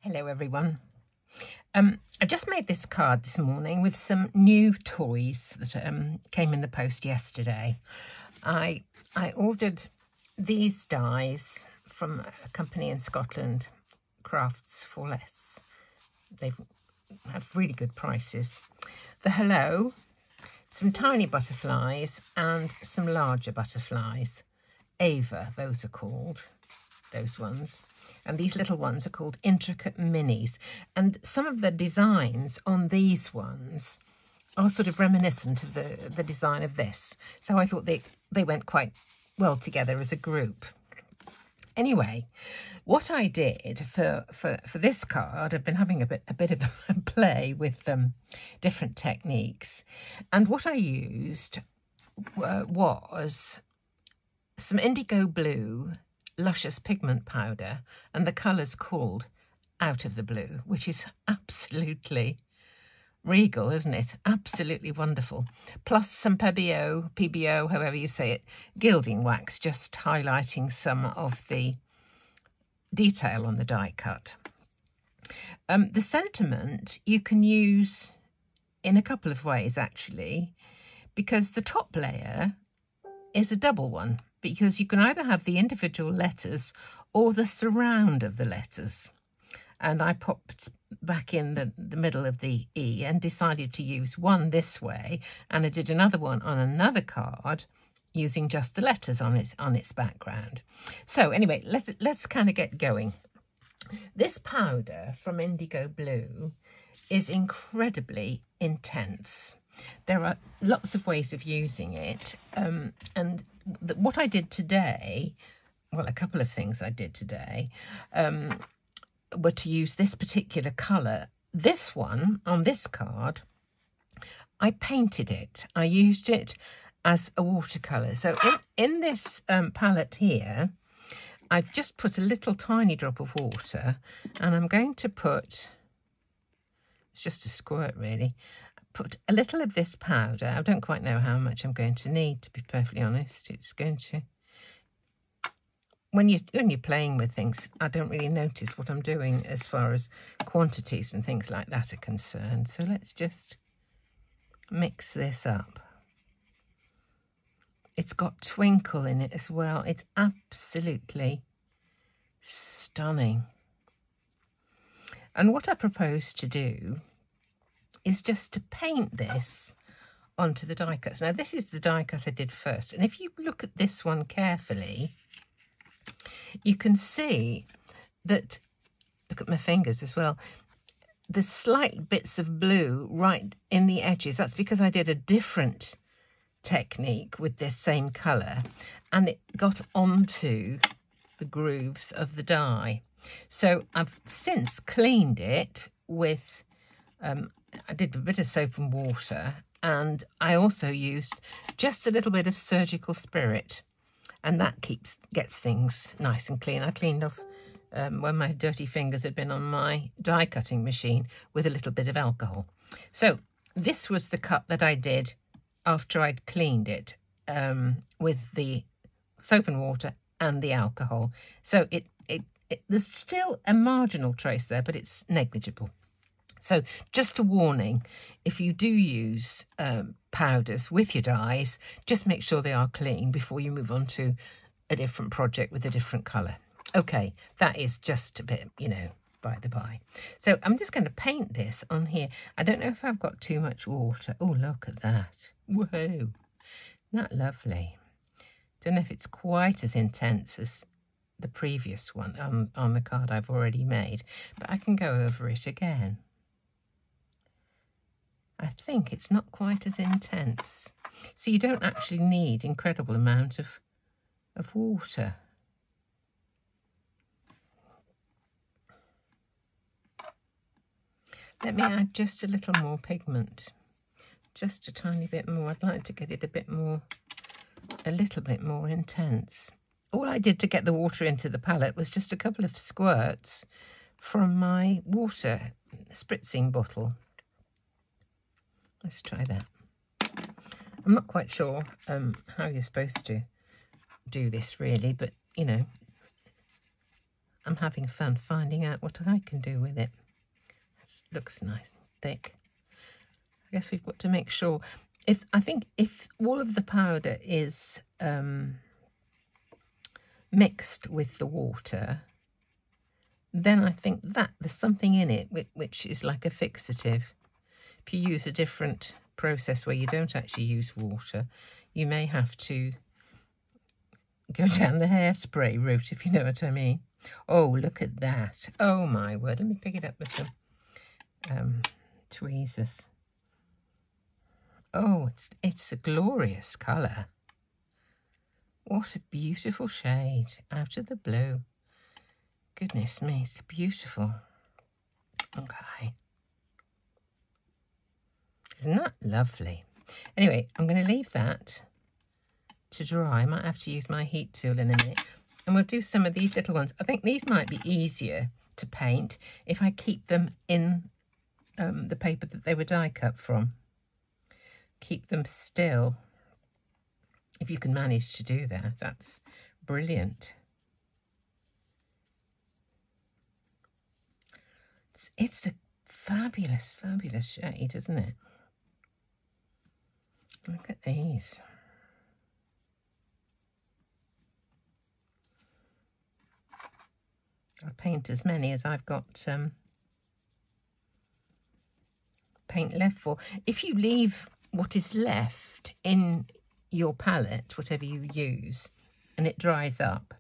Hello everyone. I just made this card this morning with some new toys that came in the post yesterday. I ordered these dies from a company in Scotland, Crafts for Less. They have really good prices. The hello, some tiny butterflies and some larger butterflies. Ava, those are called, those ones. And these little ones are called Intricate Minis. And some of the designs on these ones are sort of reminiscent of the design of this. So I thought they went quite well together as a group. Anyway, what I did for this card, I've been having a bit of a play with different techniques. And what I used was some indigo blue Luscious pigment powder, and the colour's called Out of the Blue, which is absolutely regal, isn't it? Absolutely wonderful. Plus some PBO, however you say it, gilding wax, just highlighting some of the detail on the die cut. The sentiment you can use in a couple of ways, actually, because the top layer is a double one, because you can either have the individual letters or the surround of the letters. And I popped back in the middle of the E and decided to use one this way, and I did another one on another card using just the letters on its background. So anyway, let's kind of get going. This powder from Indigo Blue is incredibly intense. There are lots of ways of using it, and what I did today, well, a couple of things I did today, were to use this particular colour. This one, on this card, I painted it. I used it as a watercolour. So in this palette here, I've just put a little tiny drop of water, and I'm going to put, it's just a squirt really, put a little of this powder. I don't quite know how much I'm going to need, to be perfectly honest. It's going to, when you're playing with things, I don't really notice what I'm doing as far as quantities and things like that are concerned. So let's just mix this up. It's got twinkle in it as well. It's absolutely stunning. And what I propose to do is just to paint this onto the die cuts. Now, this is the die cut I did first. And if you look at this one carefully, you can see that, look at my fingers as well, there's slight bits of blue right in the edges. That's because I did a different technique with this same colour, and it got onto the grooves of the die. So I've since cleaned it with I did a bit of soap and water, and I also used just a little bit of Surgical Spirit, and that gets things nice and clean. I cleaned off when my dirty fingers had been on my die cutting machine with a little bit of alcohol. So this was the cut that I did after I'd cleaned it with the soap and water and the alcohol. So there's still a marginal trace there, but it's negligible. So just a warning, if you do use powders with your dies, just make sure they are clean before you move on to a different project with a different colour. Okay, that is just a bit, you know, by the by. So I'm just going to paint this on here. I don't know if I've got too much water. Oh, look at that. Whoa, isn't that lovely? Don't know if it's quite as intense as the previous one on the card I've already made, but I can go over it again. I think it's not quite as intense. So you don't actually need incredible amount of water. Let me add just a little more pigment. Just a tiny bit more. I'd like to get it a little bit more intense. All I did to get the water into the palette was just a couple of squirts from my water spritzing bottle. Let's try that. I'm not quite sure how you're supposed to do this really, but you know, I'm having fun finding out what I can do with it. It looks nice and thick. I guess we've got to make sure. I think if all of the powder is mixed with the water, then I think that there's something in it which is like a fixative. If you use a different process where you don't actually use water, you may have to go down the hairspray route, if you know what I mean. Oh, look at that. Oh, my word. Let me pick it up with some tweezers. Oh, it's a glorious colour. What a beautiful shade out of the blue. Goodness me, it's beautiful. Okay. Isn't that lovely? Anyway, I'm going to leave that to dry. I might have to use my heat tool in a minute. And we'll do some of these little ones. I think these might be easier to paint if I keep them in the paper that they were die cut from. Keep them still. If you can manage to do that, that's brilliant. It's a fabulous, fabulous shade, isn't it? Look at these. I'll paint as many as I've got paint left for. If you leave what is left in your palette, whatever you use, and it dries up,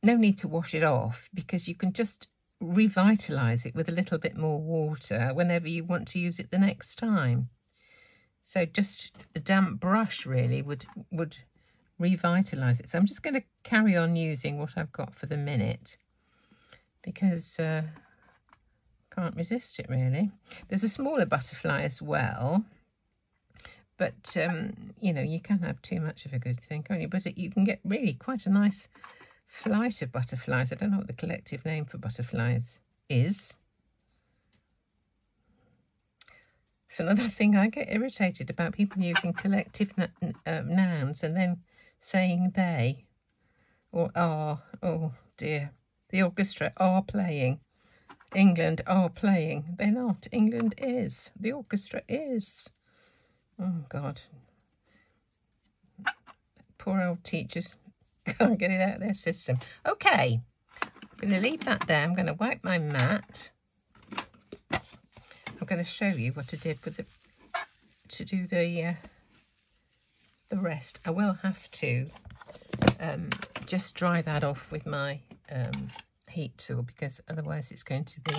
no need to wash it off, because you can just revitalise it with a little bit more water whenever you want to use it the next time. So just a damp brush really would revitalise it. So I'm just going to carry on using what I've got for the minute, because can't resist it really. There's a smaller butterfly as well, but you know, you can have too much of a good thing, can't you? But you can get really quite a nice flight of butterflies. I don't know what the collective name for butterflies is. It's another thing I get irritated about, people using collective nouns and then saying they or are. Oh dear. The orchestra are playing. England are playing. They're not. England is. The orchestra is. Oh God. Poor old teachers can't get it out of their system. Okay. I'm going to leave that there. I'm going to wipe my mat. I'm going to show you what I did with to do the rest. I will have to just dry that off with my heat tool, because otherwise it's going to be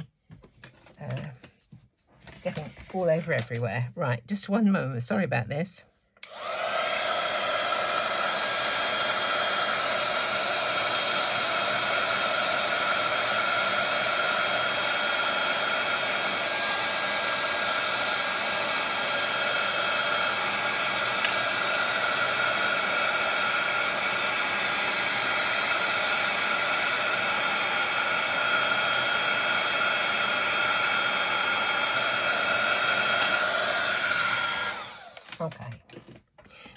getting all over everywhere. Right, just one moment. Sorry about this. Okay,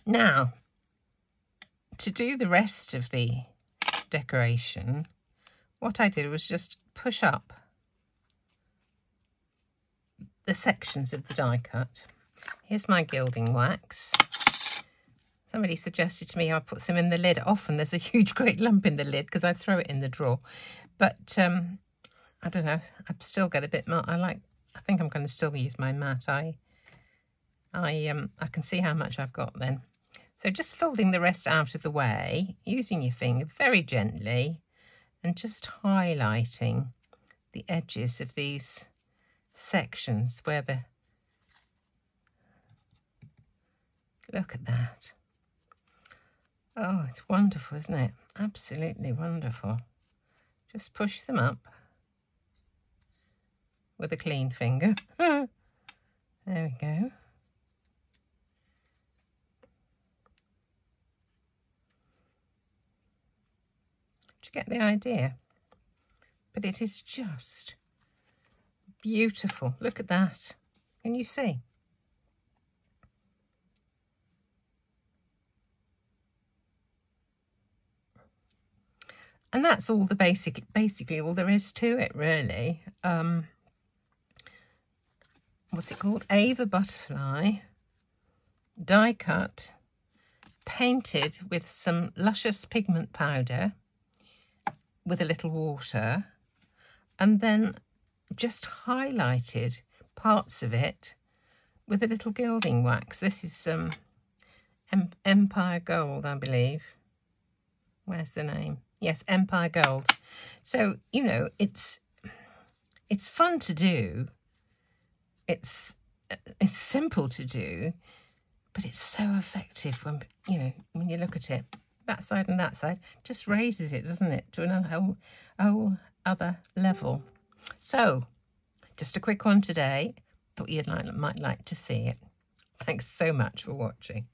now to do the rest of the decoration, what I did was just push up the sections of the die cut. Here's my gilding wax. Somebody suggested to me I put some in the lid. Often there's a huge great lump in the lid because I throw it in the drawer, but I don't know, I've still got a bit more. I think I'm going to still use my mat. I can see how much I've got then. So just folding the rest out of the way, using your finger very gently, and just highlighting the edges of these sections where the... Look at that. Oh, it's wonderful, isn't it? Absolutely wonderful. Just push them up with a clean finger. There we go. Do you get the idea? But it is just beautiful. Look at that. Can you see? And that's all the basically all there is to it, really. What's it called? Ava Butterfly, die cut, painted with some Luscious pigment powder with a little water, and then just highlighted parts of it with a little gilding wax. This is Empire Gold, I believe. Where's the name? Yes, Empire Gold. So, you know, it's fun to do. It's simple to do, but it's so effective when, you know, when you look at it. That side and that side just raises it, doesn't it, to another whole other level. So, just a quick one today. Thought you might like to see it. Thanks so much for watching.